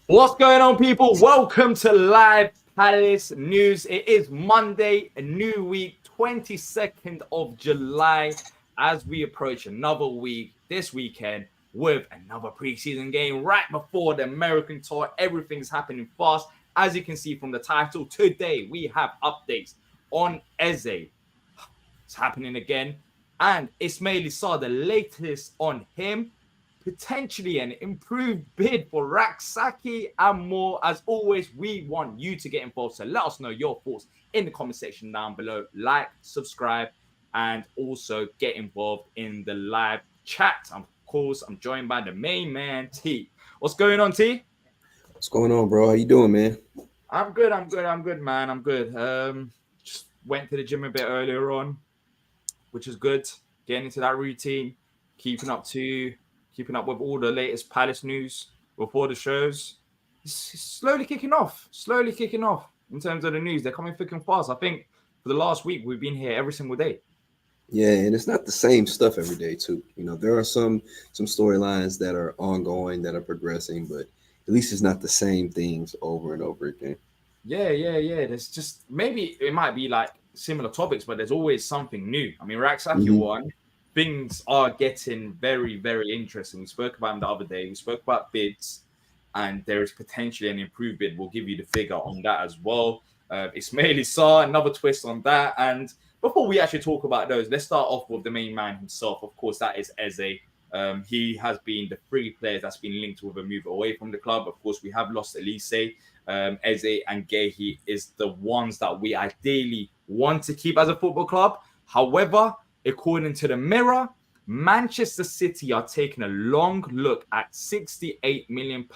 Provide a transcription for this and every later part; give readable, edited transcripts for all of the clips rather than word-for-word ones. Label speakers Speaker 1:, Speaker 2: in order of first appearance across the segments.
Speaker 1: What's going on, people? Welcome to Live Palace News. It is Monday, a new week, 22nd of July, as we approach another week this weekend with another preseason game right before the American tour. Everything's happening fast. As you can see from the title, today we have updates on Eze. It's happening again. And Ismaila Sarr, the latest on him, potentially an improved bid for Rak-Sakyi and more. As always, we want you to get involved. So let us know your thoughts in the comment section down below. Like, subscribe, and also get involved in the live chat. Of course, I'm joined by the main man, T. What's going on, T?
Speaker 2: What's going on, bro? How you doing, man?
Speaker 1: I'm good, man. I'm good. Just went to the gym a bit earlier on, which is good. Getting into that routine, keeping up with all the latest Palace news before the shows. It's slowly kicking off. In terms of the news. They're coming thick and fast. I think for the last week we've been here every single day.
Speaker 2: Yeah, and it's not the same stuff every day, too. There are some storylines that are ongoing, that are progressing, but at least it's not the same things over and over again.
Speaker 1: Yeah. There's just maybe it might be like similar topics, but there's always something new. I mean, Rak-Sakyi
Speaker 2: hmm
Speaker 1: one. Things are getting very, very interesting. We spoke about them the other day. We spoke about bids, and there is potentially an improved bid. We'll give you the figure on that as well. Ismaila Sarr, another twist on that. And before we actually talk about those, let's start off with the main man himself. Of course, that is Eze. He has been the three players that's been linked with a move away from the club. Of course, we have lost Elise. Eze and Gehi is the ones that we ideally want to keep as a football club. However, according to the Mirror, Manchester City are taking a long look at £68 million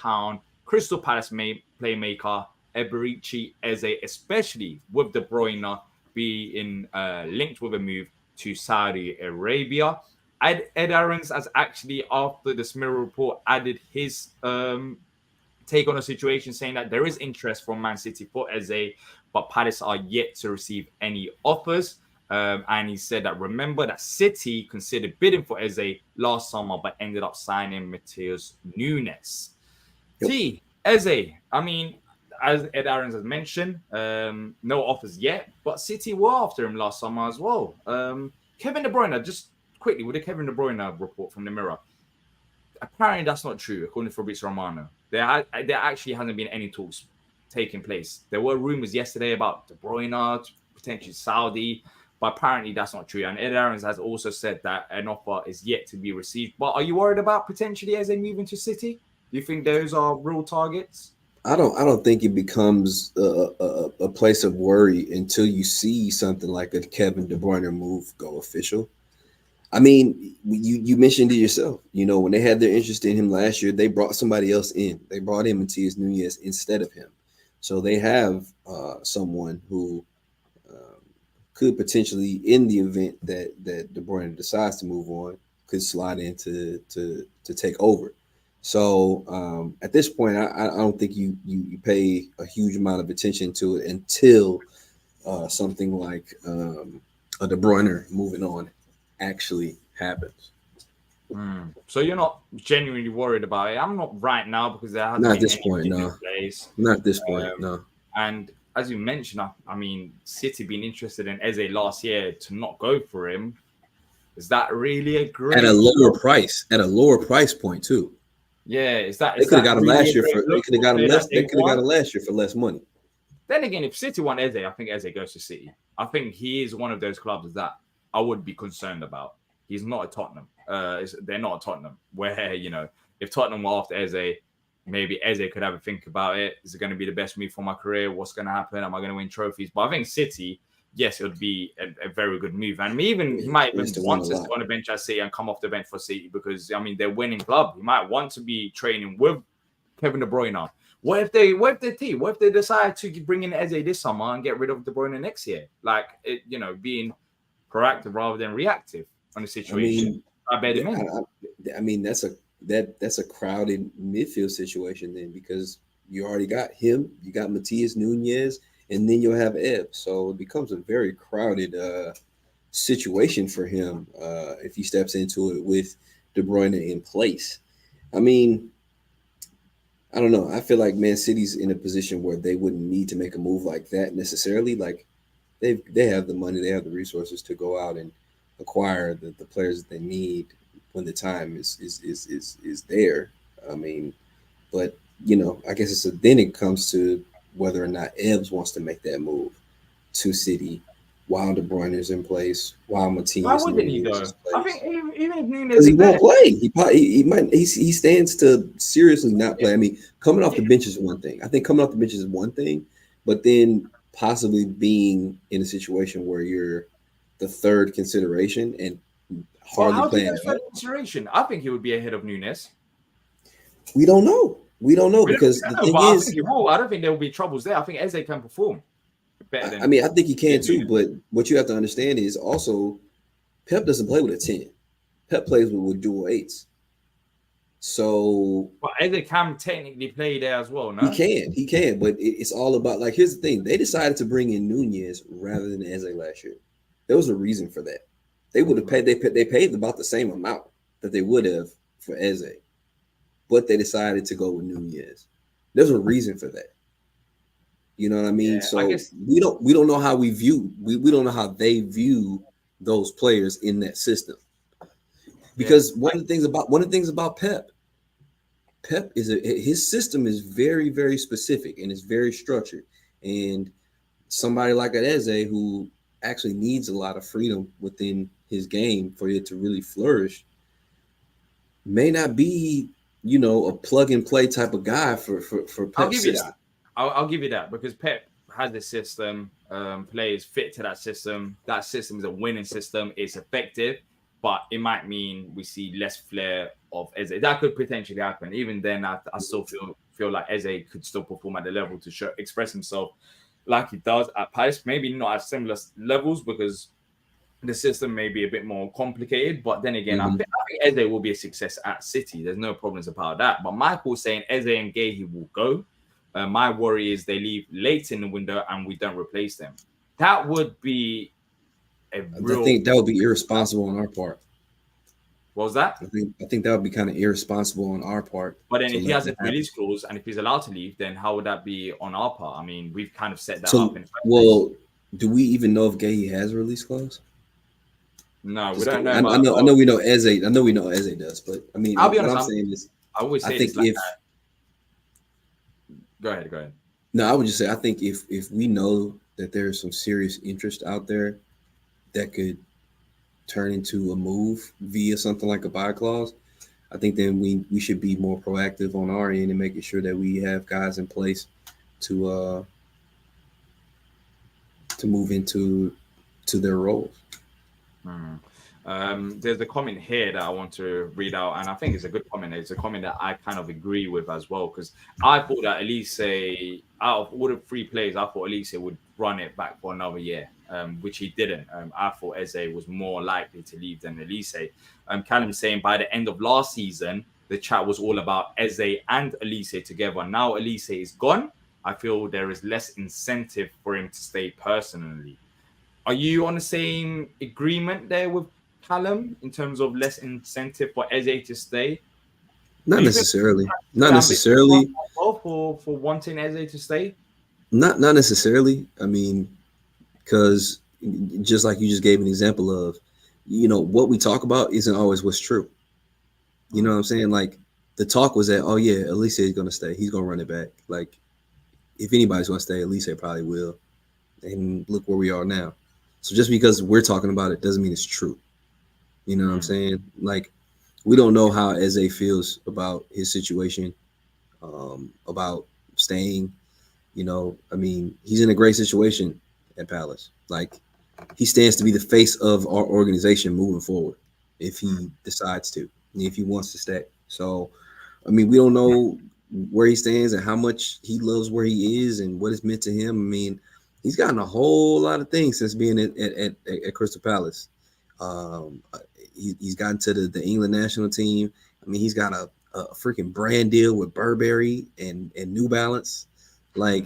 Speaker 1: Crystal Palace playmaker Eberechi Eze, especially with De Bruyne being linked with a move to Saudi Arabia. Ed Aarons has actually, after this Mirror report, added his take on the situation, saying that there is interest from Man City for Eze, but Palace are yet to receive any offers. And he said that remember that City considered bidding for Eze last summer, but ended up signing Matheus Nunes.
Speaker 2: Yep.
Speaker 1: Eze, I mean, as Ed Aarons has mentioned, no offers yet, but City were after him last summer as well. Kevin De Bruyne, just quickly, with the Kevin De Bruyne report from the Mirror, apparently that's not true, according to Fabrizio Romano. There actually hasn't been any talks taking place. There were rumors yesterday about De Bruyne, potentially Saudi, but apparently that's not true. And Ed Aarons has also said that an offer is yet to be received. But are you worried about potentially as they move into City? Do you think those are real targets?
Speaker 2: I don't think it becomes a place of worry until you see something like a Kevin De Bruyne move go official. I mean, you mentioned it yourself. When they had their interest in him last year, they brought somebody else in. They brought in Matheus Nunes instead of him. So they have someone who could potentially, in the event that De Bruyne decides to move on, could slide in to take over. So at this point, I don't think you pay a huge amount of attention to it until something like a De Bruyne moving on actually happens.
Speaker 1: So you're not genuinely worried about it. I'm not right now because there hasn't
Speaker 2: Not at
Speaker 1: been
Speaker 2: this
Speaker 1: any
Speaker 2: point,
Speaker 1: bids in
Speaker 2: no.
Speaker 1: place.
Speaker 2: Not at this point,
Speaker 1: Um,
Speaker 2: no.
Speaker 1: and as you mentioned, I mean, City being interested in Eze last year to not go for him, is that really a
Speaker 2: At a
Speaker 1: great
Speaker 2: lower
Speaker 1: look?
Speaker 2: price, at a lower price point too.
Speaker 1: Yeah, is that
Speaker 2: They
Speaker 1: is
Speaker 2: could have
Speaker 1: that
Speaker 2: got him
Speaker 1: really a
Speaker 2: last year
Speaker 1: great
Speaker 2: for. They
Speaker 1: look
Speaker 2: could have
Speaker 1: for a
Speaker 2: got him
Speaker 1: player
Speaker 2: less.
Speaker 1: that
Speaker 2: They
Speaker 1: they
Speaker 2: could have got
Speaker 1: want?
Speaker 2: him last year for less money.
Speaker 1: Then again, if City want Eze, I think Eze goes to City. I think he is one of those clubs that I would be concerned about. He's not at Tottenham. They're not at Tottenham. Where if Tottenham were after Eze, maybe Eze could have a think about it. Is it going to be the best move for my career? What's going to happen? Am I going to win trophies? But I think City, yes, it would be a very good move. And he
Speaker 2: Yeah,
Speaker 1: might
Speaker 2: he has
Speaker 1: even
Speaker 2: to win
Speaker 1: want
Speaker 2: a
Speaker 1: to
Speaker 2: lot.
Speaker 1: stay on the bench at City and come off the bench for City because I mean they're winning club. He might want to be training with Kevin De Bruyne. What if they decide to bring in Eze this summer and get rid of De Bruyne next year? Like being proactive rather than reactive on the
Speaker 2: I
Speaker 1: situation.
Speaker 2: mean,
Speaker 1: I bet him
Speaker 2: th- I,
Speaker 1: in.
Speaker 2: I mean that's a crowded midfield situation then because you already got him, you got Matias Nunez, and then you'll have Ebb. So it becomes a very crowded situation for him if he steps into it with De Bruyne in place. I mean, I don't know. I feel like Man City's in a position where they wouldn't need to make a move like that necessarily. Like they have the money, they have the resources to go out and acquire the players that they need when the time is there. I mean, but I guess then it comes to whether or not Ebbs wants to make that move to City while De Bruyne is in place, while
Speaker 1: Why
Speaker 2: Martinez
Speaker 1: wouldn't he
Speaker 2: Nunez is
Speaker 1: though?
Speaker 2: in
Speaker 1: I
Speaker 2: place.
Speaker 1: think even if
Speaker 2: Because
Speaker 1: Nunes
Speaker 2: he
Speaker 1: is there,
Speaker 2: won't play. He might he stands to seriously not play. I mean, coming off
Speaker 1: yeah.
Speaker 2: the bench is one thing. I think coming off the bench is one thing, but then possibly being in a situation where you're the third consideration and
Speaker 1: But
Speaker 2: hardly
Speaker 1: how do you
Speaker 2: playing
Speaker 1: get
Speaker 2: at
Speaker 1: third
Speaker 2: all.
Speaker 1: consideration? I think he would be ahead of Nunes.
Speaker 2: We don't know. We don't know
Speaker 1: We
Speaker 2: because the
Speaker 1: don't know,
Speaker 2: thing
Speaker 1: but I think
Speaker 2: is,
Speaker 1: he will. I don't think there will be troubles there. I think Eze can perform better
Speaker 2: I mean, I think he can
Speaker 1: than
Speaker 2: too.
Speaker 1: Nunes.
Speaker 2: But what you have to understand is also Pep doesn't play with a 10. Pep plays with dual eights. So
Speaker 1: But Eze can technically play there as well, no?
Speaker 2: he can, but it's all about like here's the thing: they decided to bring in Nunez rather than Eze last year. There was a reason for that. They would have paid they paid about the same amount that they would have for Eze, but they decided to go with Nunez. There's a reason for that. You know what I mean?
Speaker 1: Yeah, I
Speaker 2: So
Speaker 1: guess.
Speaker 2: we don't know how we don't know how they view those players in that system.
Speaker 1: Yeah,
Speaker 2: Because one of the things about Pep is his system is very, very specific and it's very structured. And somebody like an Eze who actually needs a lot of freedom within his game for it to really flourish may not be, a plug and play type of guy for
Speaker 1: I'll
Speaker 2: Pep's
Speaker 1: give you
Speaker 2: system.
Speaker 1: that. I'll give you that because Pep has a system. Players fit to that system. That system is a winning system. It's effective, but it might mean we see less flair of Eze. That could potentially happen. Even then, I still feel like Eze could still perform at the level to express himself like he does at Palace. Maybe not at similar levels because the system may be a bit more complicated. But then again,
Speaker 2: Mhm.
Speaker 1: I think Eze will be a success at City. There's no problems about that. But Michael's saying Eze and Gahey will go. My worry is they leave late in the window and we don't replace them. That would be a
Speaker 2: I
Speaker 1: real.
Speaker 2: think that would be irresponsible on our part.
Speaker 1: What was that?
Speaker 2: I think that would be kind of irresponsible on our part
Speaker 1: But then
Speaker 2: to
Speaker 1: if he
Speaker 2: let
Speaker 1: has
Speaker 2: that
Speaker 1: a
Speaker 2: happen.
Speaker 1: release clause and if he's allowed to leave, then how would that be on our part? I mean, we've kind of set that up
Speaker 2: So,
Speaker 1: in the first place.
Speaker 2: well, do we even know if Gahey has a release clause?
Speaker 1: No, we
Speaker 2: Because
Speaker 1: don't know
Speaker 2: I
Speaker 1: about.
Speaker 2: know I know we know Eze. I know we know Eze does, but I mean,
Speaker 1: I'll be
Speaker 2: what
Speaker 1: honest.
Speaker 2: I'm saying is,
Speaker 1: I always
Speaker 2: I
Speaker 1: say
Speaker 2: think
Speaker 1: this like
Speaker 2: if
Speaker 1: that. Go ahead. Go ahead.
Speaker 2: no, I would just say I think if we know that there's some serious interest out there that could turn into a move via something like a buy clause, I think then we should be more proactive on our end and making sure that we have guys in place to to move into their roles.
Speaker 1: Hmm. There's a comment here that I want to read out, and I think it's a good comment. It's a comment that I kind of agree with as well because I thought that Elise, out of all the three players, I thought Elise would run it back for another year, which he didn't. I thought Eze was more likely to leave than Elise. Callum saying by the end of last season, the chat was all about Eze and Elise together. Now Elise is gone. I feel there is less incentive for him to stay personally. Are you on the same agreement there with Callum in terms of less incentive for Eze to stay?
Speaker 2: Not
Speaker 1: Do you think
Speaker 2: necessarily.
Speaker 1: the
Speaker 2: Not
Speaker 1: ambition for us
Speaker 2: necessarily.
Speaker 1: as well for wanting Eze to stay?
Speaker 2: Not necessarily. I mean, because just like you just gave an example of, what we talk about isn't always what's true. You know what I'm saying? Like the talk was that, oh yeah, Elise is gonna stay. He's gonna run it back. Like if anybody's gonna stay, Elise probably will. And look where we are now. So just because we're talking about it doesn't mean it's true. You know what I'm
Speaker 1: Mm.
Speaker 2: saying? Like we don't know how Eze feels about his situation, about staying. I mean, he's in a great situation at Palace. Like he stands to be the face of our organization moving forward if he decides to, if he wants to stay. So, I mean, we don't know where he stands and how much he loves where he is and what it's meant to him. I mean, he's gotten a whole lot of things since being at Crystal Palace. Um, he's gotten to the England national team. I mean, he's got a freaking brand deal with Burberry and New Balance. Like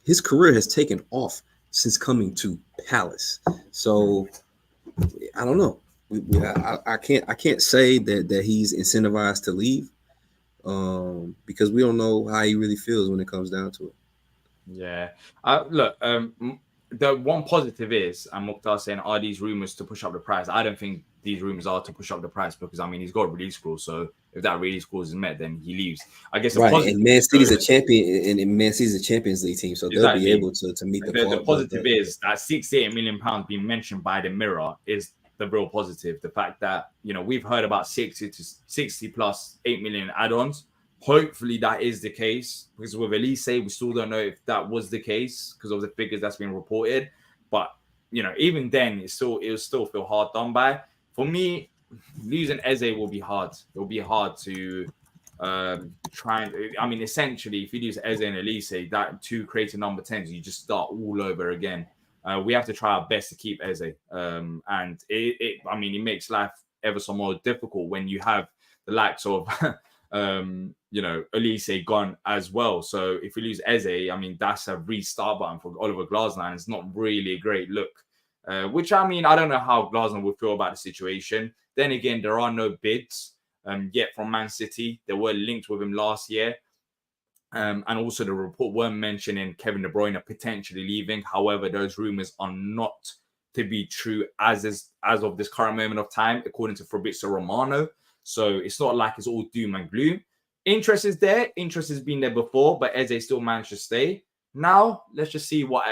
Speaker 2: his career has taken off since coming to Palace. So I don't know. I can't say that he's incentivized to leave. because we don't know how he really feels when it comes down to it.
Speaker 1: Yeah. Look, the one positive is, and Mukhtar saying, are these rumors to push up the price? I don't think these rumors are to push up the price because, I mean, he's got a release clause. So if that release clause is met, then he leaves. I guess the
Speaker 2: Right,
Speaker 1: positive
Speaker 2: and Man
Speaker 1: is,
Speaker 2: City's a champion, and Man City's a Champions League team, so they'll be
Speaker 1: exactly.
Speaker 2: able to meet
Speaker 1: The positive is that £68 million being mentioned by the Mirror is the real positive. The fact that, we've heard about 60 plus 8 million add-ons. Hopefully that is the case, because with Elise, we still don't know if that was the case because of the figures that's been reported. But even then, it'll still feel hard done by. For me, losing Eze will be hard. It'll be hard to essentially, if you lose Eze and Elise, that two creative number 10s, you just start all over again. We have to try our best to keep Eze, and it makes life ever so more difficult when you have the likes of Elise gone as well. So if we lose Eze, that's a restart button for Oliver Glasner, and it's not really a great look. Which I don't know how Glasner would feel about the situation. Then again, there are no bids yet from Man City. They were linked with him last year. And also the report were mentioning Kevin De Bruyne potentially leaving. However, those rumors are not to be true as of this current moment of time, according to Fabrizio Romano. So it's not like it's all doom and gloom. Interest is there. Interest has been there before, but Eze still managed to stay. Now, let's just see what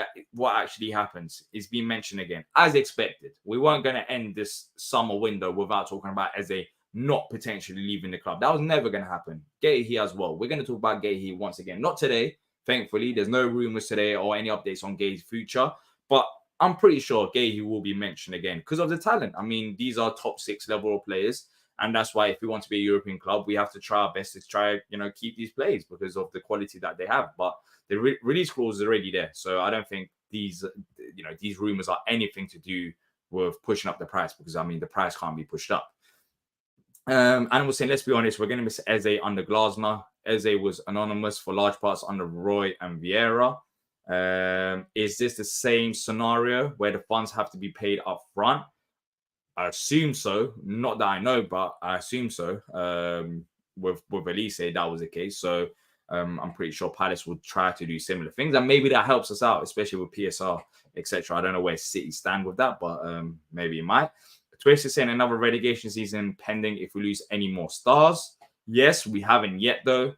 Speaker 1: actually happens. It's been mentioned again, as expected. We weren't going to end this summer window without talking about Eze not potentially leaving the club. That was never going to happen. Guehi as well. We're going to talk about Guehi once again. Not today, thankfully. There's no rumors today or any updates on Guehi's future. But I'm pretty sure Guehi will be mentioned again because of the talent. These are top 6 level players. And that's why if we want to be a European club, we have to try our best to try, keep these players because of the quality that they have. But the release clause is already there. So I don't think these rumors are anything to do with pushing up the price because, the price can't be pushed up. And we're saying, let's be honest, we're going to miss Eze under Glasner. Eze was anonymous for large parts under Roy and Vieira. Is this the same scenario where the funds have to be paid up front? I assume so. Not that I know, but I assume so. With Elise, that was the case. So I'm pretty sure Palace would try to do similar things, and maybe that helps us out, especially with PSR, etc. I don't know where City stand with that, but maybe it might. Twist is saying another relegation season pending if we lose any more stars. Yes, we haven't yet though.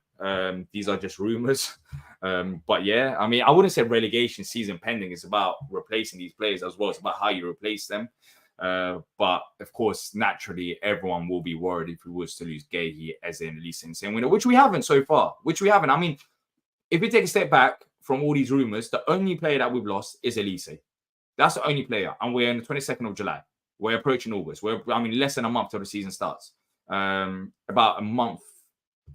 Speaker 1: These are just rumors. But yeah, I wouldn't say relegation season pending. It's about replacing these players as well. It's about how you replace them. But of course, naturally, everyone will be worried if we was to lose Guehi, Eze, and Elise in the same window, which we haven't so far. If we take a step back from all these rumors, the only player that we've lost is Elise. That's the only player, and we're on the 22nd of July. We're approaching August. We're less than a month till the season starts. About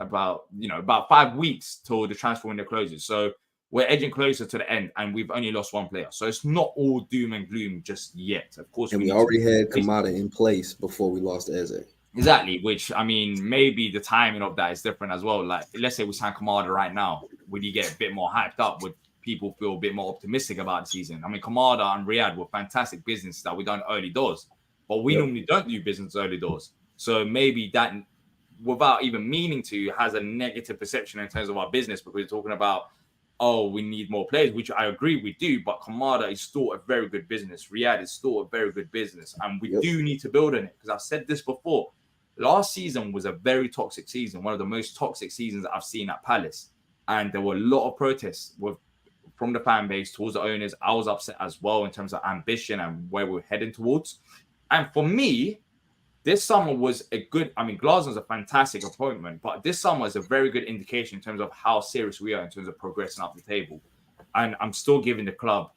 Speaker 1: 5 weeks till the transfer window closes. So we're edging closer to the end, and we've only lost one player. So it's not all doom and gloom just yet. Of course,
Speaker 2: and we already had Kamada in place before we lost Eze.
Speaker 1: Exactly, which maybe the timing of that is different as well. Like, let's say we sign Kamada right now, would he get a bit more hyped up? Would people feel a bit more optimistic about the season? Kamada and Riyadh were fantastic business that we done early doors, but we normally don't do business early doors. So maybe that, without even meaning to, has a negative perception in terms of our business because we're talking about, we need more players, which I agree we do, but Kamada is still a very good business. Riyadh is still a very good business, and we do need to build on it because I've said this before. Last season was a very toxic season, one of the most toxic seasons I've seen at Palace, and there were a lot of protests from the fan base towards the owners. I was upset as well in terms of ambition and where we're heading towards. And for me, this summer was a good, Glasner's a fantastic appointment, but this summer is a very good indication in terms of how serious we are in terms of progressing up the table. And I'm still giving the club,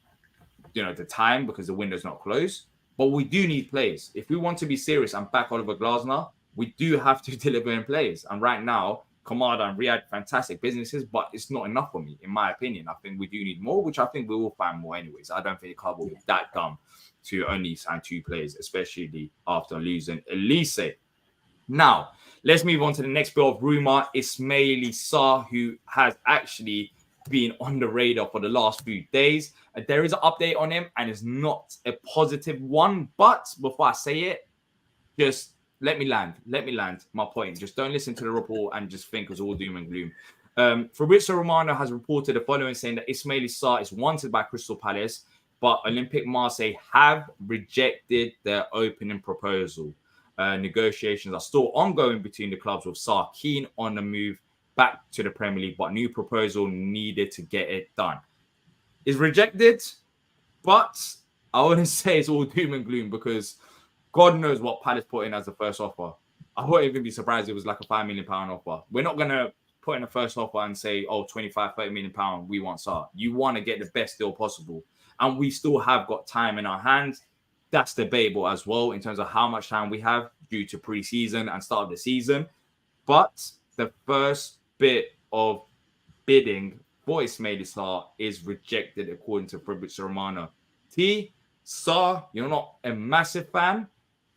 Speaker 1: the time because the window's not closed, but we do need players. If we want to be serious and back Oliver Glasner, we do have to deliver in players. And right now, Kamada and Riyadh, fantastic businesses, but it's not enough for me, in my opinion. I think we do need more, which I think we will find more anyways. I don't think the club will be that dumb to only sign 2 players, especially after losing Elise. Now, let's move on to the next bit of rumor. Ismaila Sarr, who has actually been on the radar for the last few days. There is an update on him, and it's not a positive one. But before I say it, just let me land my point. Just don't listen to the report and just think it's all doom and gloom. Fabrizio Romano has reported the following, saying that Ismaila Sarr is wanted by Crystal Palace, but Olympique Marseille have rejected their opening proposal. Negotiations are still ongoing between the clubs, with Sarr keen on the move back to the Premier League, but new proposal needed to get it done. Is rejected, but I wouldn't say it's all doom and gloom, because God knows what Palace put in as the first offer. I wouldn't even be surprised if it was like a £5 million offer. We're not going to put in a first offer and say, oh, 25, £30 million, we want Sarr. You want to get the best deal possible. And we still have got time in our hands. That's debatable as well in terms of how much time we have due to pre-season and start of the season. But the first bit of bidding for Ismaila Sarr is rejected, according to Fabrizio Romano. Sarr, you're not a massive fan,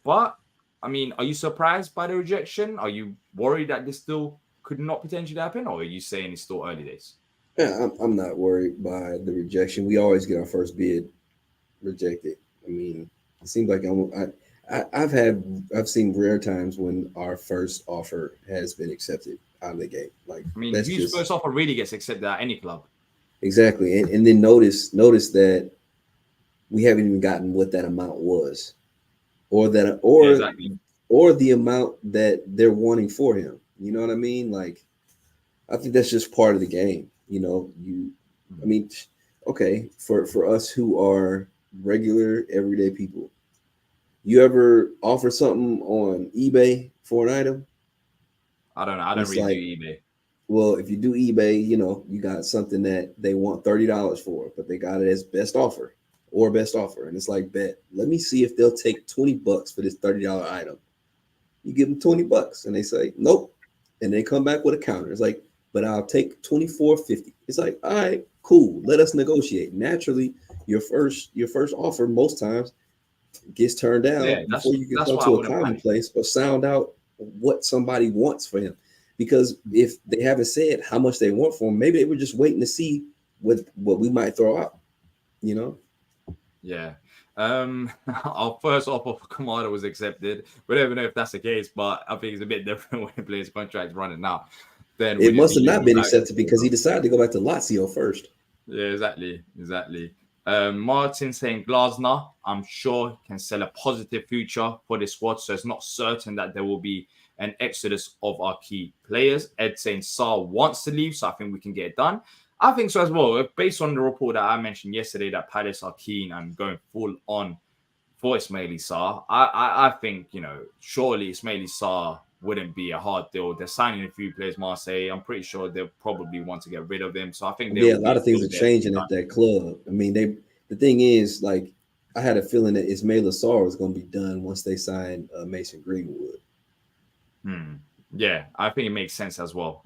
Speaker 1: but I mean, are you surprised by the rejection? Are you worried that this still could not potentially happen, or are you saying it's still early days?
Speaker 2: Yeah, I'm not worried by the rejection. We always get our first bid rejected. I mean, it seems like I've seen rare times when our first offer has been accepted out of the gate. Like,
Speaker 1: I mean,
Speaker 2: that's
Speaker 1: whose
Speaker 2: just
Speaker 1: first offer really gets accepted at any club?
Speaker 2: exactly. And then notice that we haven't even gotten what that amount was, or
Speaker 1: Yeah, exactly.
Speaker 2: or the amount that they're wanting for him. You know what I mean? Like, I think that's just part of the game. You know, I mean, okay, for us who are regular everyday people, you ever offer something on eBay for an item?
Speaker 1: I don't know. I don't
Speaker 2: It's
Speaker 1: really
Speaker 2: like,
Speaker 1: do eBay.
Speaker 2: well, if you do eBay, you know, you got something that they want $30 for, but they got it as best offer, and it's like, bet, let me see if they'll take $20 for this $30 item. You give them $20, and they say nope, and they come back with a counter. It's like, but I'll take $24.50. It's like, all right, cool, let us negotiate. Naturally, your first offer most times gets turned
Speaker 1: Yeah,
Speaker 2: down before you can
Speaker 1: that's
Speaker 2: come
Speaker 1: why I
Speaker 2: to a
Speaker 1: wouldn't
Speaker 2: common
Speaker 1: panic.
Speaker 2: place or sound out what somebody wants for him. Because if they haven't said how much they want for him, maybe they were just waiting to see what we might throw out, you know?
Speaker 1: Yeah. Our first offer for Kamada was accepted. We don't even know if that's the case, but I think it's a bit different when the player's contract's running out. Then we
Speaker 2: It
Speaker 1: just
Speaker 2: must
Speaker 1: be
Speaker 2: have not
Speaker 1: looking
Speaker 2: been
Speaker 1: back.
Speaker 2: accepted because he decided to go back to Lazio first.
Speaker 1: Yeah, exactly. Martin saying Glasner, I'm sure, can sell a positive future for the squad, so it's not certain that there will be an exodus of our key players. Ed saying Sarr wants to leave, so I think we can get it done. I think so as well. Based on the report that I mentioned yesterday, that Palace are keen and going full on for Ismaila Sarr, I think, surely Ismaila Sarr wouldn't be a hard deal. They're signing a few players, Marseille. I'm pretty sure they'll probably want to get rid of them. So I think there
Speaker 2: Yeah, a
Speaker 1: will be
Speaker 2: lot
Speaker 1: a
Speaker 2: of things
Speaker 1: deal
Speaker 2: are
Speaker 1: there to be
Speaker 2: changing
Speaker 1: done.
Speaker 2: at that club. I mean, the thing is, like, I had a feeling that Ismaila Sarr was going to be done once they signed Mason Greenwood.
Speaker 1: Yeah, I think it makes sense as well.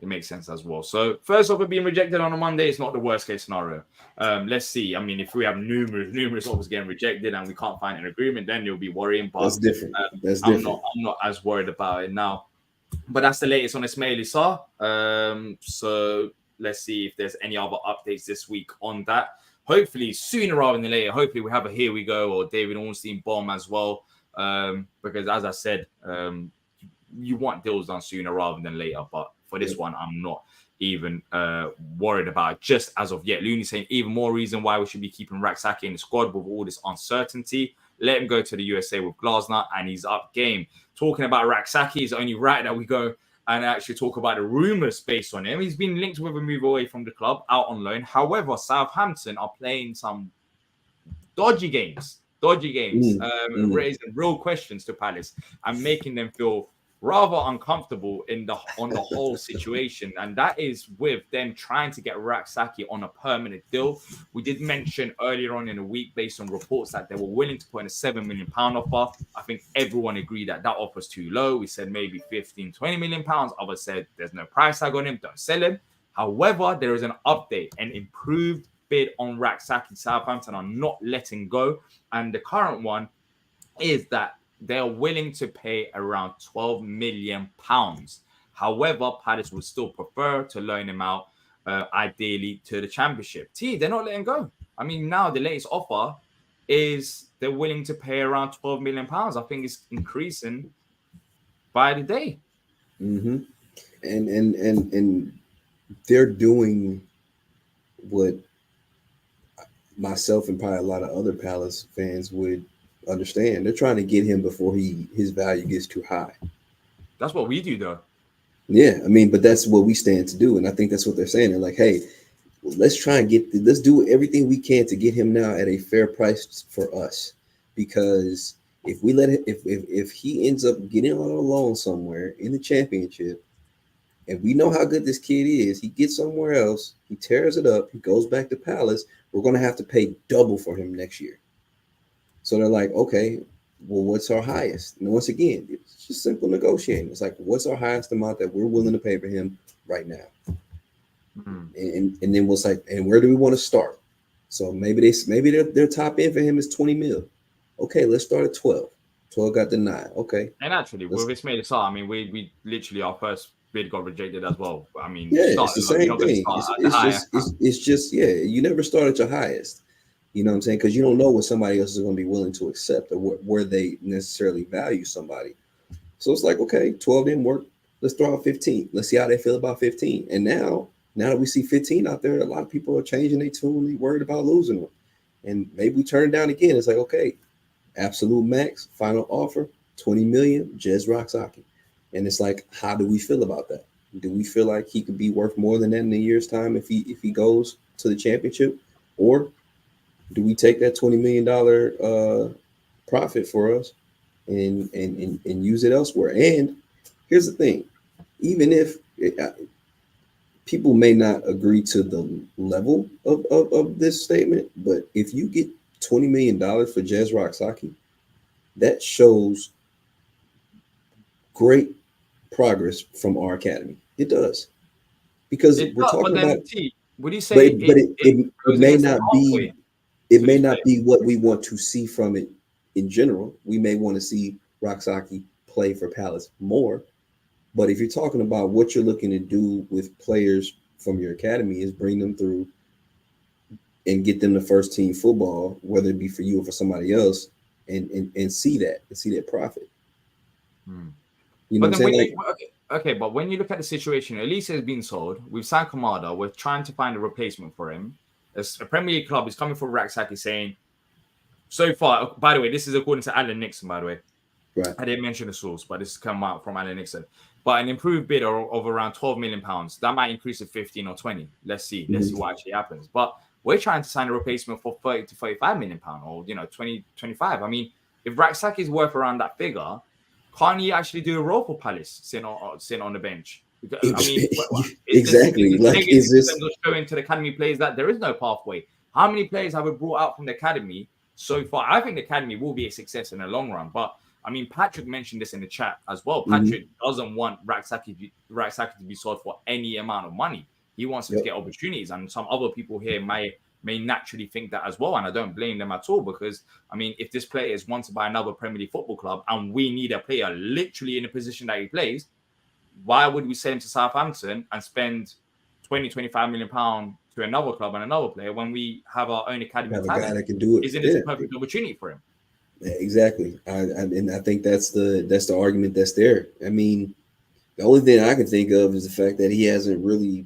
Speaker 1: So first offer being rejected on a Monday is not the worst case scenario. Let's see. I mean, if we have numerous offers getting rejected and we can't find an agreement, then you'll be worrying. But
Speaker 2: That's different.
Speaker 1: I'm not as worried about it now. But that's the latest on Ismaila Sarr. So let's see if there's any other updates this week on that. Hopefully sooner rather than later. Hopefully we have a Here We Go or David Ornstein bomb as well. Because as I said, you want deals done sooner rather than later. But for this one, I'm not even worried about it just as of yet. Looney saying even more reason why we should be keeping Rak-Sakyi in the squad with all this uncertainty. Let him go to the USA with Glasner and he's up game. Talking about Rak-Sakyi, it's only right that we go and actually talk about the rumours based on him. He's been linked with a move away from the club, out on loan. However, Southampton are playing some dodgy games, raising real questions to Palace and making them feel rather uncomfortable on the whole situation, and that is with them trying to get Rak-Sakyi on a permanent deal. We did mention earlier on in the week, based on reports, that they were willing to put in a £7 million offer. I think everyone agreed that offer's too low. We said maybe 15, 20 million pounds. Others said there's no price tag on him, don't sell him. However, there is an update, an improved bid on Rak-Sakyi. Southampton are not letting go, and the current one is that they're willing to pay around £12 million. However, Palace would still prefer to loan him out, ideally to the Championship. They're not letting go. I mean, now the latest offer is they're willing to pay around £12 million. I think it's increasing by the day.
Speaker 2: Mm-hmm. And they're doing what myself and probably a lot of other Palace fans would understand. They're trying to get him before his value gets too high.
Speaker 1: That's what we do, though.
Speaker 2: Yeah, I mean, but that's what we stand to do, and I think that's what they're saying. They're like, hey, let's try and let's do everything we can to get him now at a fair price for us, because if we let it, if he ends up getting on a loan somewhere in the championship, and we know how good this kid is, he gets somewhere else, he tears it up, he goes back to Palace, we're going to have to pay double for him next year. So they're like, okay, well, what's our highest? And once again, it's just simple negotiating. It's like, what's our highest amount that we're willing to pay for him right now?
Speaker 1: Mm.
Speaker 2: And then what's like, and where do we want to start? So maybe their top end for him is 20 mil. Okay, let's start at 12. 12 got denied. Okay.
Speaker 1: And actually,
Speaker 2: Let's,
Speaker 1: with Ismaila Sarr, I mean, we literally our first bid got rejected as well. I mean,
Speaker 2: yeah, it's the
Speaker 1: you're
Speaker 2: same
Speaker 1: not going to
Speaker 2: thing.
Speaker 1: start at the
Speaker 2: It's
Speaker 1: higher.
Speaker 2: just it's just yeah, you never start at your highest. You know what I'm saying? Because you don't know what somebody else is going to be willing to accept or where they necessarily value somebody. So it's like, okay, 12 didn't work. Let's throw out 15. Let's see how they feel about 15. And now that we see 15 out there, a lot of people are changing their tune. They worried about losing them. And maybe we turn it down again. It's like, okay, absolute max, final offer, 20 million, just Rak-Sakyi. And it's like, how do we feel about that? Do we feel like he could be worth more than that in a year's time if he goes to the championship? Or do we take that $20 million profit for us and use it elsewhere? And here's the thing, even if people may not agree to the level of this statement, but if you get $20 million for Jez Rak-Sakyi, that shows great progress from our academy. It does, because
Speaker 1: It
Speaker 2: we're
Speaker 1: does, but
Speaker 2: talking about,
Speaker 1: then T, would you
Speaker 2: but
Speaker 1: say
Speaker 2: it
Speaker 1: goes
Speaker 2: may
Speaker 1: against the
Speaker 2: not be
Speaker 1: pathway to these players?
Speaker 2: what we want to see from it in general. We may want to see Rak-Sakyi play for Palace more, but if you're talking about what you're looking to do with players from your academy is bring them through and get them the first team football, whether it be for you or for somebody else, and see that profit.
Speaker 1: Hmm.
Speaker 2: You know
Speaker 1: But
Speaker 2: what I'm
Speaker 1: then
Speaker 2: saying?
Speaker 1: when
Speaker 2: Like,
Speaker 1: you okay, but when you look at the situation, Elise has been sold. We've signed Kamada. We're trying to find a replacement for him. As a Premier League club is coming for Rak-Sakyi saying, so far, by the way, this is according to Alan Nixon, by the way.
Speaker 2: right.
Speaker 1: I didn't mention the source, but this has come out from Alan Nixon. But an improved bid of around £12 million. That might increase to 15 or 20. Let's see. Let's see
Speaker 2: Mm-hmm.
Speaker 1: what actually happens. But we're trying to sign a replacement for 30 to 35 million pounds or 20, 25. I mean, if Rak-Sakyi is worth around that figure, can't he actually do a role for Palace sitting on the bench? Because, I mean,
Speaker 2: Exactly.
Speaker 1: is this
Speaker 2: Like,
Speaker 1: legacy
Speaker 2: is
Speaker 1: in
Speaker 2: this?
Speaker 1: terms of showing to the academy players that there is no pathway? How many players have we brought out from the academy so far? I think the academy will be a success in the long run, but I mean, Patrick mentioned this in the chat as well.
Speaker 2: Mm-hmm.
Speaker 1: Patrick doesn't want Rak-Sakyi to be sold for any amount of money. He wants him to
Speaker 2: Yep.
Speaker 1: get opportunities, and some other people here may naturally think that as well. And I don't blame them at all, because I mean, if this player is wanted by another Premier League football club and we need a player literally in the position that he plays, why would we send him to Southampton and spend 20, 25 million pounds to another club and another player when we have our own academy
Speaker 2: Have a guy
Speaker 1: talent?
Speaker 2: that can do it.
Speaker 1: Isn't this a
Speaker 2: Yeah.
Speaker 1: perfect opportunity for him?
Speaker 2: Yeah, exactly. And I think that's the argument that's there. I mean, the only thing I can think of is the fact that he hasn't really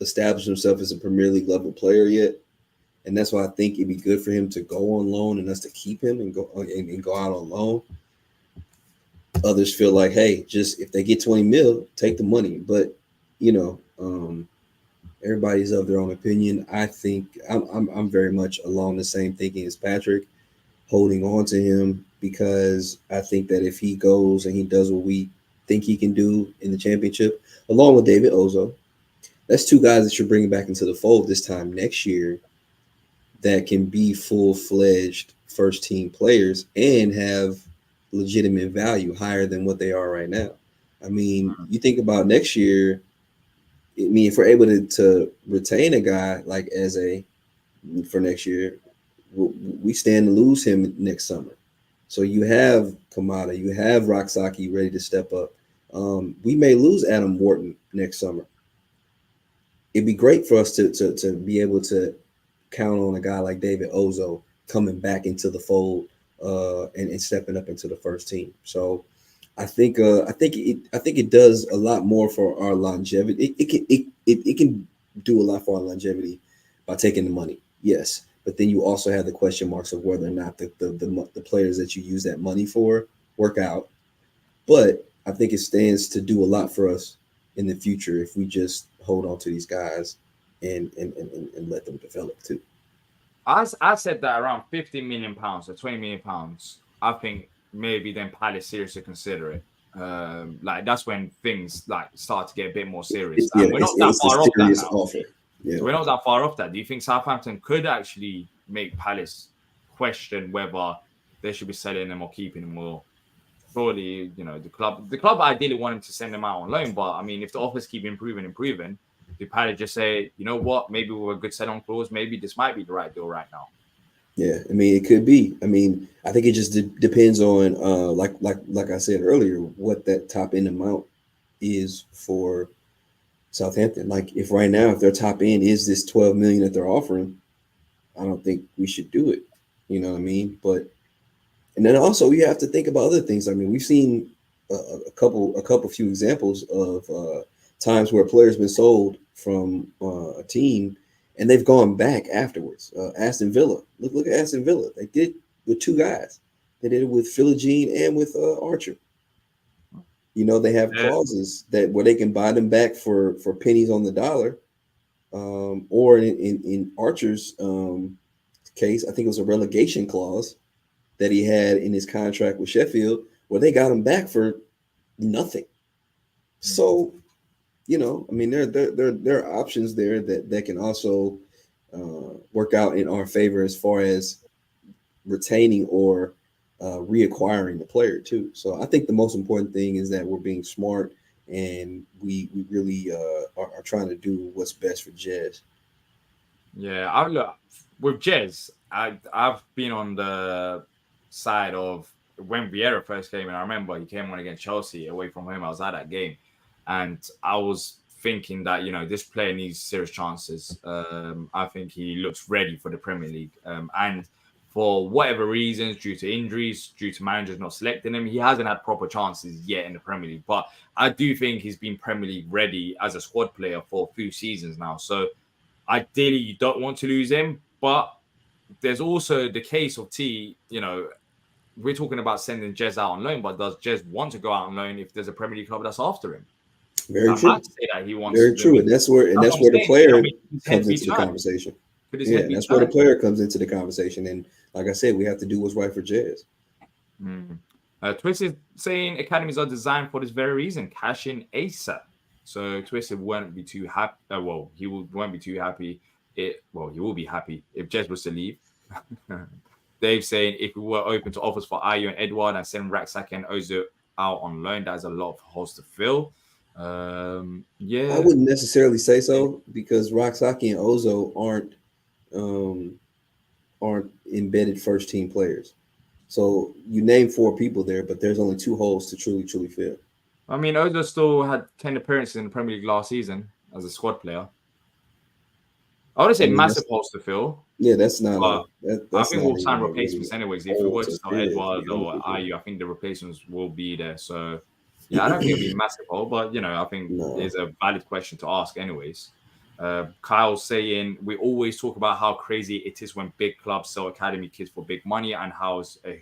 Speaker 2: established himself as a Premier League level player yet, and that's why I think it'd be good for him to go on loan and us to keep him and go out on loan. Others feel like, hey, just if they get 20 mil, take the money. But you know, everybody's of their own opinion. I think I'm very much along the same thinking as Patrick, holding on to him, because I think that if he goes and he does what we think he can do in the championship, along with David Ozo, that's two guys that you're bringing back into the fold this time next year that can be full-fledged first team players and have legitimate value higher than what they are right now. I mean, you think about next year. I mean, if we're able to retain a guy like Eze for next year, we stand to lose him next summer. So you have Kamada, you have Rak-Sakyi ready to step up. We may lose Adam Wharton next summer. It'd be great for us to be able to count on a guy like David Ozo coming back into the fold and stepping up into the first team. So I think it does a lot more for our longevity. It can do a lot for our longevity by taking the money. Yes, but then you also have the question marks of whether or not the players that you use that money for work out. But I think it stands to do a lot for us in the future if we just hold on to these guys and let them develop too.
Speaker 1: I said that around 50 million pounds or 20 million pounds. I think maybe then Palace seriously consider it. Like that's when things like start to get a bit more serious,
Speaker 2: Yeah,
Speaker 1: and we're not that
Speaker 2: it's a
Speaker 1: far off that
Speaker 2: serious
Speaker 1: now.
Speaker 2: offer. Yeah.
Speaker 1: So we're not that far off that. Do you think Southampton could actually make Palace question whether they should be selling them or keeping them? Or surely, the club ideally want him to send them out on loan. But I mean, if the offers keep improving, do Palace just say, you know what, maybe with a good sell-on clause, maybe this might be the right deal right now?
Speaker 2: Yeah, I mean, it could be. I mean, I think it just depends on, like I said earlier, what that top end amount is for Southampton. Like, if right now, if their top end is this 12 million that they're offering, I don't think we should do it. You know what I mean? But and then also you have to think about other things. I mean, we've seen a few examples of times where a player's been sold from a team and they've gone back afterwards. Aston Villa, look at Aston Villa. They did it with two guys. They did it with Philogene and with Archer. You know, they have
Speaker 1: Yeah.
Speaker 2: clauses that where they can buy them back for pennies on the dollar. Or in Archer's case, I think it was a relegation clause that he had in his contract with Sheffield, where they got him back for nothing. So, you know, I mean, there are options there that can also work out in our favor as far as retaining or reacquiring the player too. So I think the most important thing is that we're being smart and we really are trying to do what's best for Jez.
Speaker 1: Yeah, I look with Jez. I've been on the side of when Vieira first came in. I remember he came on against Chelsea away from home. I was at that game, and I was thinking that this player needs serious chances. I think he looks ready for the Premier League, and for whatever reasons, due to injuries, due to managers not selecting him, he hasn't had proper chances yet in the Premier League. But I do think he's been Premier League ready as a squad player for a few seasons now. So ideally, you don't want to lose him, but there's also the case of we're talking about sending Jez out on loan, but does Jez want to go out on loan if there's a Premier League club that's after him?
Speaker 2: Very
Speaker 1: I
Speaker 2: true.
Speaker 1: might say that he wants
Speaker 2: Very
Speaker 1: to. I
Speaker 2: true.
Speaker 1: mean,
Speaker 2: And that's where
Speaker 1: that's what I'm
Speaker 2: the
Speaker 1: saying.
Speaker 2: player
Speaker 1: His head
Speaker 2: comes
Speaker 1: be
Speaker 2: into the
Speaker 1: turned.
Speaker 2: conversation.
Speaker 1: Could his
Speaker 2: Yeah,
Speaker 1: head be
Speaker 2: that's where the
Speaker 1: turned?
Speaker 2: player comes into the conversation. And like I said, we have to do what's right for Jez.
Speaker 1: Twisted saying academies are designed for this very reason, cash in ASAP. So Twisted won't be too happy. Won't be too happy. He will be happy if Jez was to leave. Dave saying if we were open to offers for Ayu and Edward and send Rak-Sakyi and Ozo out on loan, that is a lot of holes to fill.
Speaker 2: I wouldn't necessarily say so because Rak-Sakyi and Ozo aren't embedded first team players. So you name four people there, but there's only two holes to truly fill.
Speaker 1: I mean, Ozo still had 10 appearances in the Premier League last season as a squad player. I would say massive holes to fill.
Speaker 2: Yeah, that's not.
Speaker 1: I think we'll sign
Speaker 2: even
Speaker 1: replacements anyways. If we were to sell Edward or Ayu, I think the replacements will be there. So, yeah, I don't think it'll be a massive hole, but, I think it's a valid question to ask anyways. Kyle saying, we always talk about how crazy it is when big clubs sell academy kids for big money and how it's a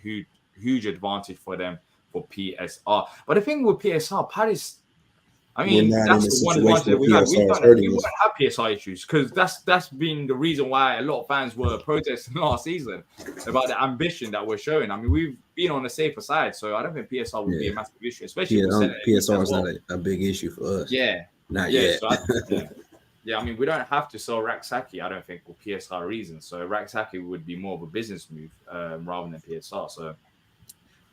Speaker 1: huge advantage for them for PSR. But the thing with PSR, Paris, I mean, that's the one advantage that we've had. We won't have PSI issues because that's been the reason why a lot of fans were protesting last season about the ambition that we're showing. I mean, we've been on the safer side, so I don't think PSR would be a massive issue, especially with
Speaker 2: PSR is not a big issue for us.
Speaker 1: Yeah,
Speaker 2: not yet.
Speaker 1: So I mean, we don't have to sell Rak-Sakyi, I don't think, for PSR reasons. So Rak-Sakyi would be more of a business move rather than PSR. So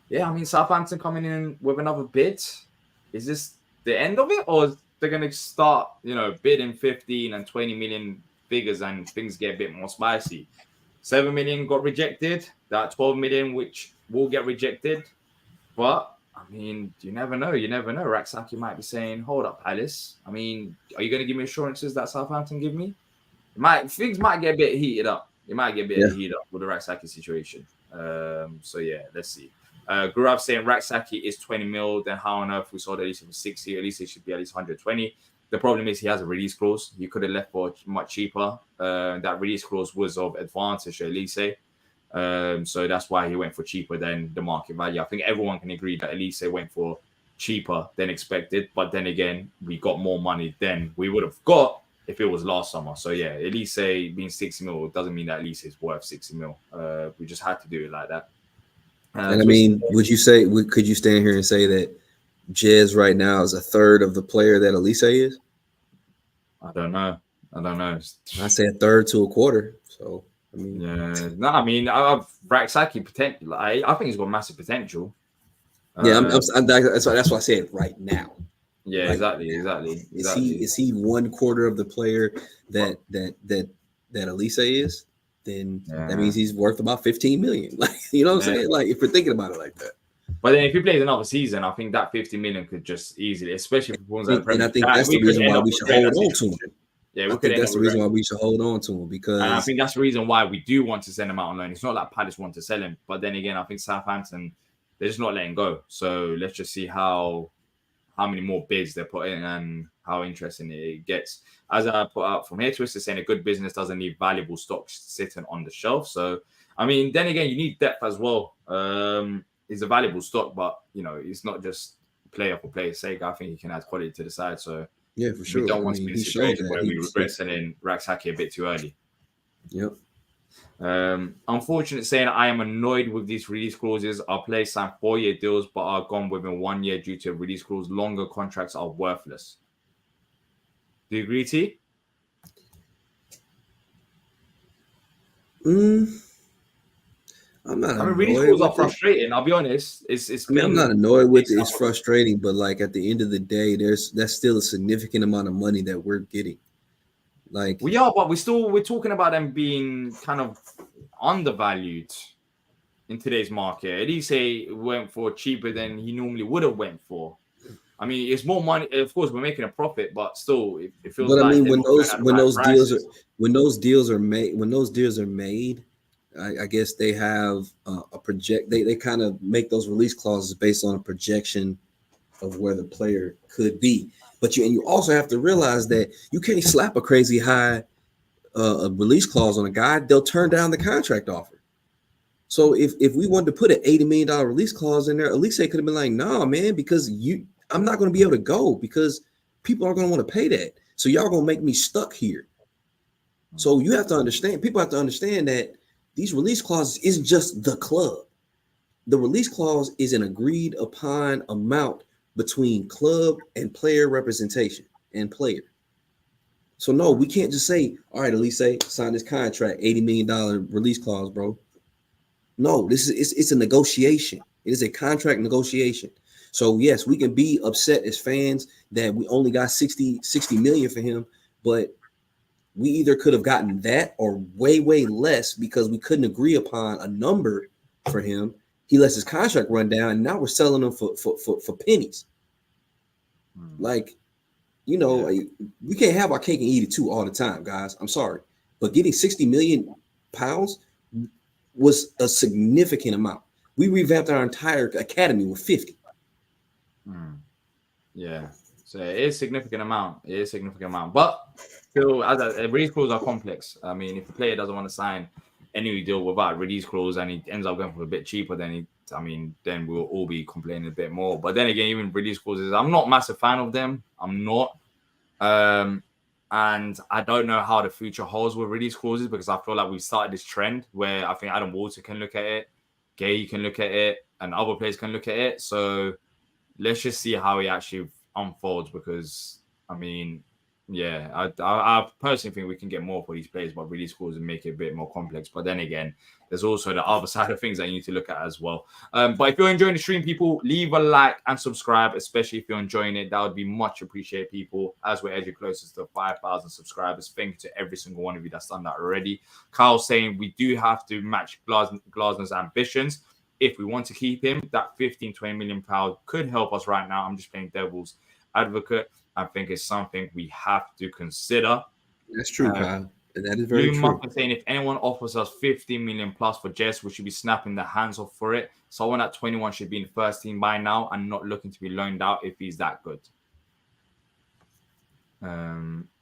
Speaker 1: yeah, I mean, Southampton coming in with another bid. Is this the end of it, or they're going to start, bidding 15 and 20 million figures and things get a bit more spicy? 7 million got rejected, that 12 million, which will get rejected. But, I mean, you never know. Rak-Sakyi might be saying, hold up, Palace. I mean, are you going to give me assurances that Southampton give me? Things might get a bit heated up. It might get a bit heated up with the Rak-Sakyi situation. So, yeah, let's see. Gurav saying Rak-Sakyi is 20 mil. Then how on earth we sold Elise for 60? Elise should be at least 120. The problem is he has a release clause. He could have left for much cheaper. That release clause was of advantage to Elise. So that's why he went for cheaper than the market value. I think everyone can agree that Elise went for cheaper than expected. But then again, we got more money than we would have got if it was last summer. So yeah, Elise being 60 mil doesn't mean that Elise is worth 60 mil. We just had to do it like that.
Speaker 2: And I mean, could you stand here and say that Jez right now is a third of the player that Elise is?
Speaker 1: I don't know.
Speaker 2: I say a third to a quarter. So I mean,
Speaker 1: yeah, no, I mean, Rak-Sakyi potential. I think he's got massive potential.
Speaker 2: Yeah, that's why I said right now.
Speaker 1: Yeah,
Speaker 2: right
Speaker 1: exactly.
Speaker 2: Is he 1/4 of the player that Elise is? Then that means he's worth about 15 million. Like, you know what I'm saying? Like, if we're thinking about it like that.
Speaker 1: But then if he plays another season, I think that 50 million could just easily, especially if he performs at the Premier League.
Speaker 2: And I think that's the reason why we should hold on to him.
Speaker 1: Yeah,
Speaker 2: I think that's the reason why we should hold on to him, because
Speaker 1: and I think that's the reason why we do want to send him out on loan. It's not like Palace want to sell him, but then again, I think Southampton, they're just not letting go. So let's just see how many more bids they're putting and how interesting it gets. As I put out from here, Twister saying a good business doesn't need valuable stocks sitting on the shelf. So I mean, then again, you need depth as well. It's a valuable stock, but you know, it's not just player for player's sake. I think he can add quality to the side. So
Speaker 2: yeah, for sure.
Speaker 1: We don't want to be in a situation where we regret selling Rak-Sakyi a bit too early.
Speaker 2: Yep.
Speaker 1: Unfortunate saying, I am annoyed with these release clauses. Our players sign 4-year deals but are gone within 1 year due to a release clause. Longer contracts are worthless. Do you agree, T?
Speaker 2: I'm not.
Speaker 1: I mean, release clauses are frustrating. I'll be honest.
Speaker 2: I'm not annoyed with it. It's frustrating, but like at the end of the day, that's still a significant amount of money that we're getting. Like
Speaker 1: we are, but we're talking about them being kind of undervalued in today's market. Elise went for cheaper than he normally would have went for. I mean, it's more money. Of course, we're making a profit, but still, it feels.
Speaker 2: But
Speaker 1: like
Speaker 2: I mean, when those deals are made, I guess they have a project. They kind of make those release clauses based on a projection of where the player could be. But you also have to realize that you can't slap a crazy high a release clause on a guy. They'll turn down the contract offer. So if we wanted to put an $80 million release clause in there, Elise could have been like, "Nah, man, because I'm not going to be able to go because people aren't going to want to pay that. So y'all going to make me stuck here." So you have to understand. People have to understand that these release clauses isn't just the club. The release clause is an agreed upon amount between club and player representation and player. So no, we can't just say, "All right, Elise, sign this contract, $80 million release clause, bro." No, it's a negotiation. It is a contract negotiation. So yes, we can be upset as fans that we only got 60 million for him, but we either could have gotten that or way less because we couldn't agree upon a number for him. He lets his contract run down, and now we're selling him for pennies. Like, you know, we can't have our cake and eat it too all the time, guys. I'm sorry, but getting 60 million pounds was a significant amount. We revamped our entire academy with 50.
Speaker 1: Yeah, so it is a significant amount. But still, release clauses are complex. I mean, if the player doesn't want to sign any deal without release clause and he ends up going for a bit cheaper, then we'll all be complaining a bit more. But then again, even release clauses, I'm not a massive fan of them. I'm not. And I don't know how the future holds with release clauses because I feel like we've started this trend where I think Adam Walter can look at it, Gay can look at it, and other players can look at it. So let's just see how it actually unfolds because, I mean, yeah, I personally think we can get more for these players, but release clauses and make it a bit more complex. But then again, there's also the other side of things that you need to look at as well. But if you're enjoying the stream, people, leave a like and subscribe, especially if you're enjoying it. That would be much appreciated, people, as we're edging closer to 5,000 subscribers. Thank you to every single one of you that's done that already. Kyle saying we do have to match Glasner's ambitions. If we want to keep him, that 15-20 million pound could help us right now. I'm just playing devil's advocate. I think it's something we have to consider.
Speaker 2: That's true, Kyle. That is very
Speaker 1: Blue
Speaker 2: true.
Speaker 1: Muffin saying if anyone offers us 15 million plus for Jess, we should be snapping their hands off for it. Someone at 21 should be in the first team by now and not looking to be loaned out if he's that good.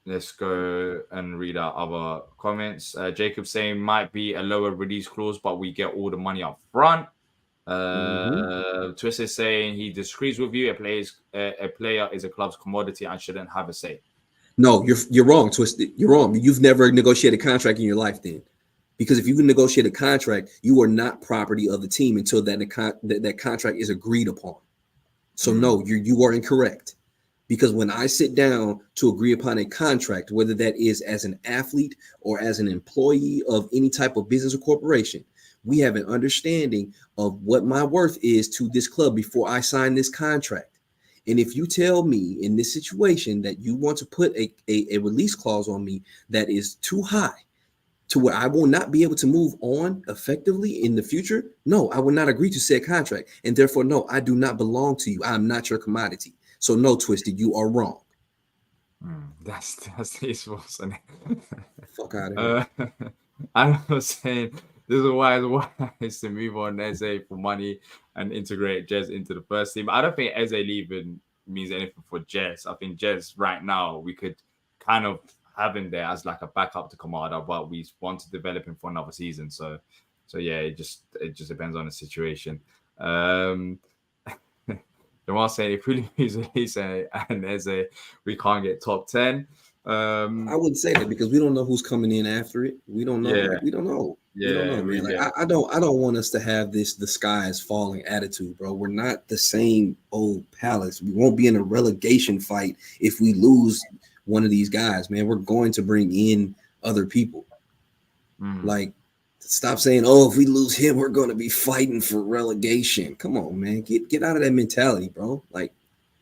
Speaker 1: Let's go and read out other comments. Jacob saying might be a lower release clause, but we get all the money up front. Twist is saying he disagrees with you. A player is a club's commodity and shouldn't have a say.
Speaker 2: No, you're wrong, Twisted. You're wrong. You've never negotiated a contract in your life, then, because if you negotiate a contract, you are not property of the team until that contract is agreed upon. So no, you are incorrect. Because when I sit down to agree upon a contract, whether that is as an athlete or as an employee of any type of business or corporation, we have an understanding of what my worth is to this club before I sign this contract. And if you tell me in this situation that you want to put a release clause on me that is too high to where I will not be able to move on effectively in the future, no, I will not agree to said contract. And therefore, no, I do not belong to you. I am not your commodity. So no, Twisted, you are wrong.
Speaker 1: That's his was.
Speaker 2: Fuck out of here.
Speaker 1: I'm not saying this is why it's to move on Eze for money and integrate Jez into the first team. I don't think Eze leaving means anything for Jez. I think Jez right now we could kind of have him there as like a backup to Kamada, but we want to develop him for another season. So yeah, it just depends on the situation. The one saying if we lose Elise and Eze, we can't get top 10.
Speaker 2: I wouldn't say that because we don't know who's coming in after it. We don't know.
Speaker 1: Yeah.
Speaker 2: Like, we don't know.
Speaker 1: Yeah,
Speaker 2: we don't know, man. Like I don't want us to have this the sky is falling attitude, bro. We're not the same old Palace. We won't be in a relegation fight if we lose one of these guys, man. We're going to bring in other people. Like, stop saying, oh, if we lose him, we're going to be fighting for relegation. Come on, man. Get out of that mentality, bro. Like,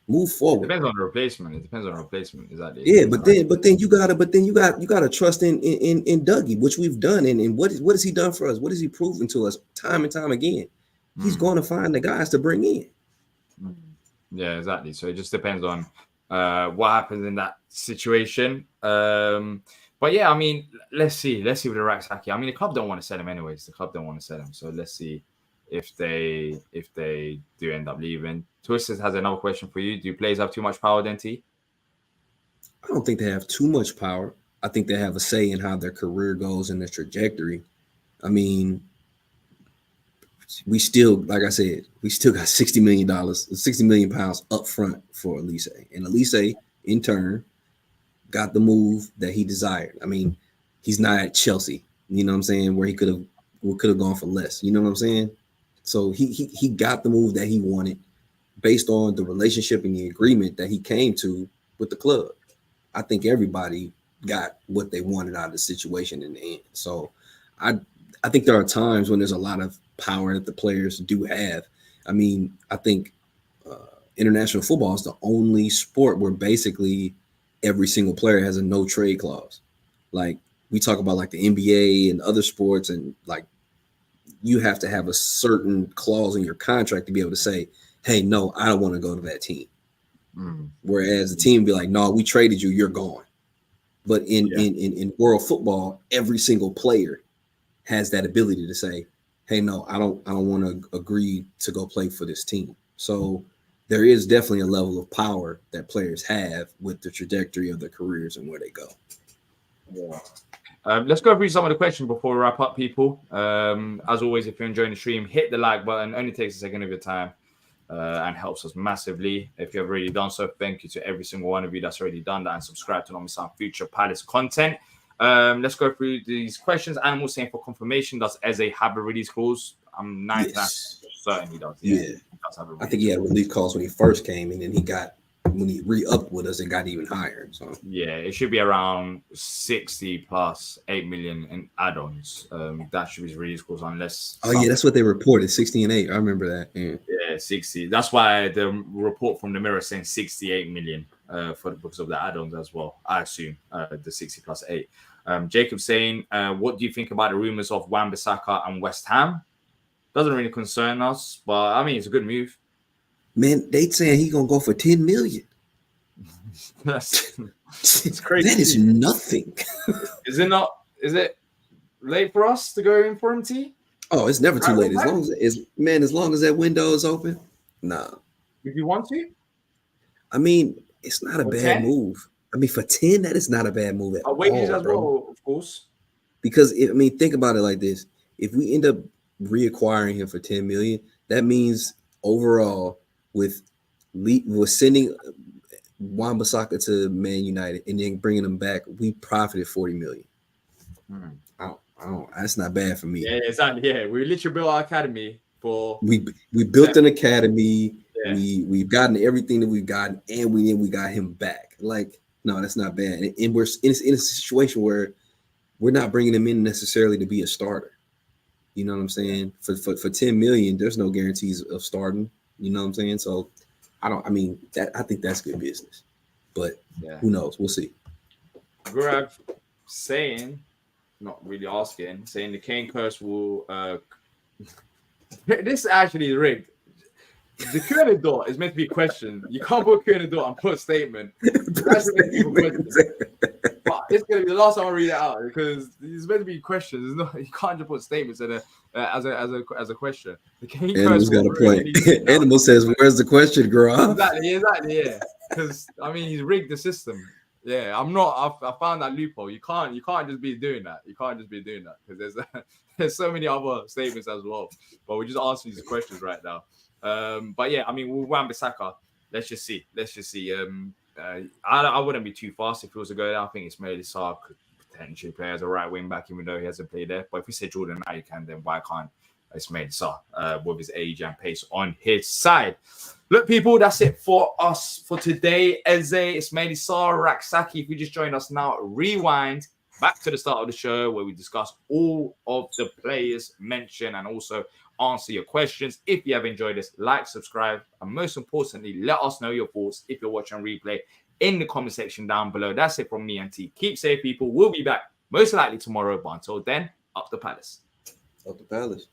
Speaker 2: move forward.
Speaker 1: It depends on the replacement. It depends on the replacement. Exactly.
Speaker 2: Yeah, but then you gotta trust in Dougie, which we've done. And what has he done for us? What has he proven to us time and time again? He's going to find the guys to bring in.
Speaker 1: Yeah, exactly. So it just depends on what happens in that situation. But yeah, I mean, let's see with the Rak-Sakyi. I mean, the club don't want to sell him anyways. The club don't want to sell him. So let's see if they do end up leaving. Twisted has another question for you. Do players have too much power, Denti?
Speaker 2: I don't think they have too much power. I think they have a say in how their career goes and their trajectory. I mean, we still, like I said, we still got $60 million up front for Elise. And Elise, in turn, got the move that he desired. I mean, he's not at Chelsea, you know what I'm saying, where he could have gone for less. You know what I'm saying? So he got the move that he wanted based on the relationship and the agreement that he came to with the club. I think everybody got what they wanted out of the situation in the end. So I think there are times when there's a lot of power that the players do have. I mean, I think international football is the only sport where basically every single player has a no trade clause. Like we talk about like the NBA and other sports, and like you have to have a certain clause in your contract to be able to say, hey, no, I don't want to go to that team. Whereas the team be like, no, we traded you, you're gone. But in world football, every single player has that ability to say, hey, no, I don't want to agree to go play for this team. So there is definitely a level of power that players have with the trajectory of their careers and where they go.
Speaker 1: Yeah. Let's go through some of the questions before we wrap up, people. As always, if you're enjoying the stream, hit the like button. It only takes a second of your time and helps us massively. If you've already done so, thank you to every single one of you that's already done that and subscribe to some future Palace content. Let's go through these questions. Animal saying for confirmation, does Eze have a release clause? I'm 99% certain he does. Yeah. He does have a
Speaker 2: I think he had a release clause when he first came, and then when he re-upped with us, it got even higher. So
Speaker 1: yeah, it should be around 60 plus 8 million in add-ons. That should be his release clause unless.
Speaker 2: Oh yeah, that's what they reported, 60 and 8. I remember that.
Speaker 1: Yeah, 60. That's why the report from the Mirror saying 68 million because of the add-ons as well. I assume the 60 plus 8. Jacob saying, what do you think about the rumors of Wan-Bissaka and West Ham? Doesn't really concern us, but I mean, it's a good move.
Speaker 2: Man, they saying he gonna go for 10 million.
Speaker 1: It's crazy.
Speaker 2: That is nothing.
Speaker 1: Is it not? Is it late for us to go in for him, T?
Speaker 2: Oh, it's never too late. As long as that window is open. Nah.
Speaker 1: If you want to.
Speaker 2: I mean, it's not a
Speaker 1: For
Speaker 2: bad
Speaker 1: 10?
Speaker 2: move. I mean, for 10, that is not a bad move at all,
Speaker 1: Wages as
Speaker 2: bro.
Speaker 1: well, of course.
Speaker 2: Because I mean, think about it like this: if we end up reacquiring him for 10 million, that means overall, with sending Wan-Bissaka to Man United and then bringing him back, we profited 40 million. I don't. That's not bad for me.
Speaker 1: Yeah, exactly. Yeah, we literally built our academy for.
Speaker 2: We built an academy.
Speaker 1: Yeah.
Speaker 2: We've gotten everything that we've gotten, and we got him back. Like, no, that's not bad. And we're in a situation where we're not bringing him in necessarily to be a starter. You know what I'm saying? For 10 million, there's no guarantees of starting. You know what I'm saying? So I think that's good business. But who knows? We'll see.
Speaker 1: Grab saying, not really asking, saying the Kane curse will this actually is rigged. The Q&A door is meant to be questioned. You can't put Q&A door and put a statement. That's meant to be but it's gonna be the last time I read it out because it's meant to be questions. It's not, you can't just put statements in as a question. The Kane
Speaker 2: Animal's got a point. Animal says, "Where's the question, girl?"
Speaker 1: Exactly, yeah. Because I mean, he's rigged the system. Yeah, I'm not. I found that loophole. You can't just be doing that. You can't just be doing that because there's so many other statements as well. But we're just answering these questions right now. But yeah, I mean, with Wan-Bissaka, let's just see. I wouldn't be too fast if he was to go there. I think Ismaila Sarr could potentially play as a right wing back, even though he hasn't played there. But if we say Jordan now you can, then why can't Ismaila Sarr with his age and pace on his side? Look, people, that's it for us for today. Eze, Ismaila Sarr, Rak-Sakyi. If you just joined us now, rewind back to the start of the show where we discuss all of the players mentioned and also answer your questions. If you have enjoyed this, like, subscribe, and most importantly, let us know your thoughts if you're watching replay in the comment section down below. That's it from me and T. Keep safe, people. We'll be back most likely tomorrow, but until then, up the palace.
Speaker 2: Up the palace.